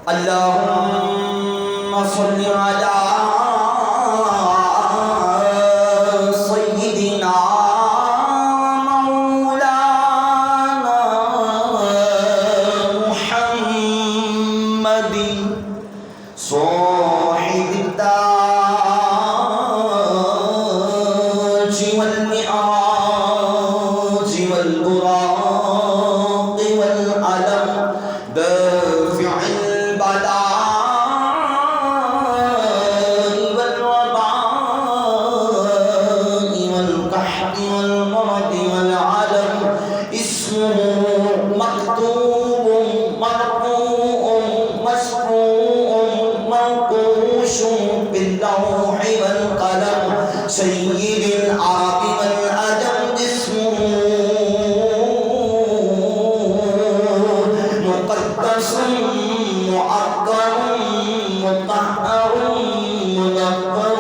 اللهم صل على سيدنا مولانا محمد صاحب التاج والمعراج والبراق والعلم دافع البلاء والوباء والقحط والمرض والعلم اسمه مكتوب مرفوع مسموع منقوش باللوح والقلم سيد العرب والعجم اسمه مقدس معطر مطهر منظر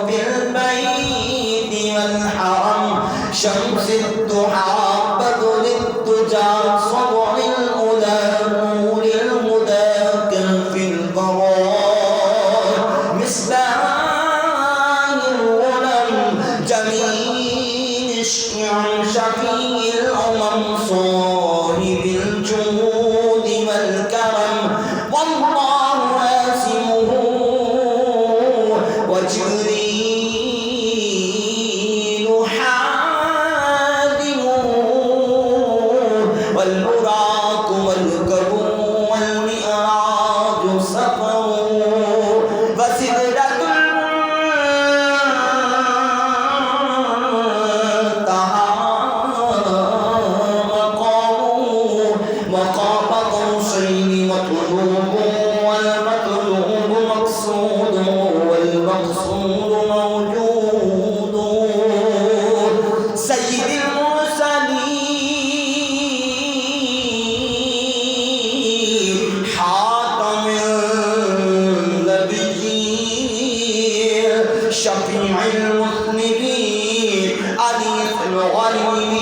في البيت والحرم شمس الضحى بدر الدجى صبر الأولى نور الهدى كهف القرار مصباح الغلم جميل الشعر شفيع الأمم صاحب الجود والكرم والله واسمه وجبريل حادمه والبراق والكبو والمئراج سفره وسدرة مقام قوسين مطلوب والمطلوب مقصود والمقصود موجود سيد المرسلين حاتم النبيين شفيع المذنبين أنيس الغالبين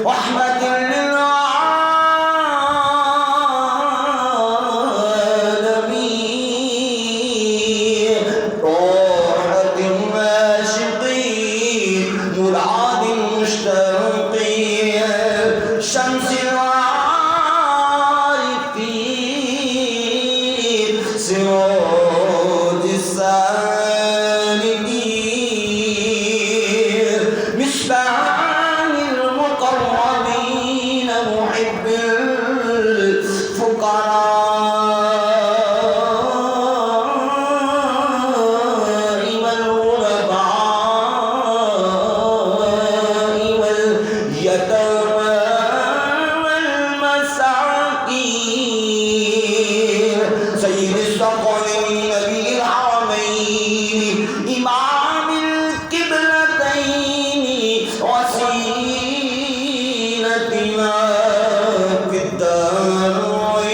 رحمة للعالمين راحة العاشقين مراد المشتاقين شمس العارفين سراج السالكين مصباح المقربين محب الفقراء والغرباء واليتامى والمساكين سيد الثقلين نبي الحرمين إمام القبلتين وسيلتنا في الدارين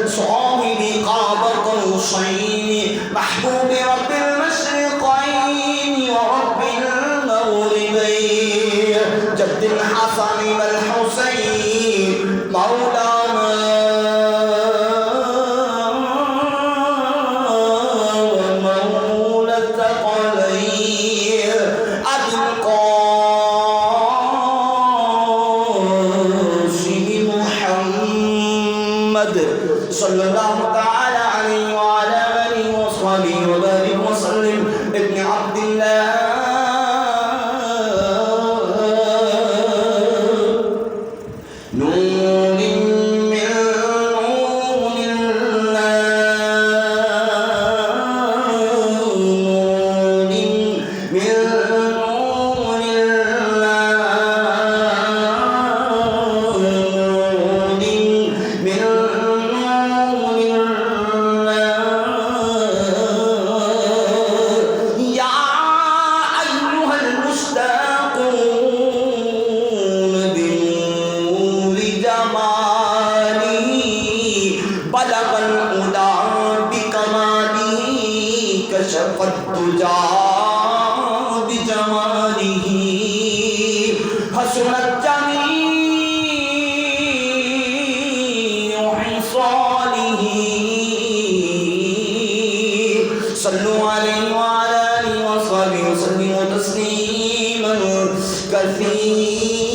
صاحب قاب قوسين محبوب رب المشرقين ورب المغربين جد الحسن والحسين مولانا ومولى الثقلين أبي القاسم محمد صلى الله تعالى عليه وعلى آله وصحبه وبارك وسلم ابن عبد الله نور من نور الله نور من نور الله نور من نور الله يا أيها المشتاقون بنور جماله بلغ الأولى بكماله كشف الدجى بجماله حسنت جميع حصان صلوا عليه وعلى آله وصحبه وسلموا تسليما كثيرا.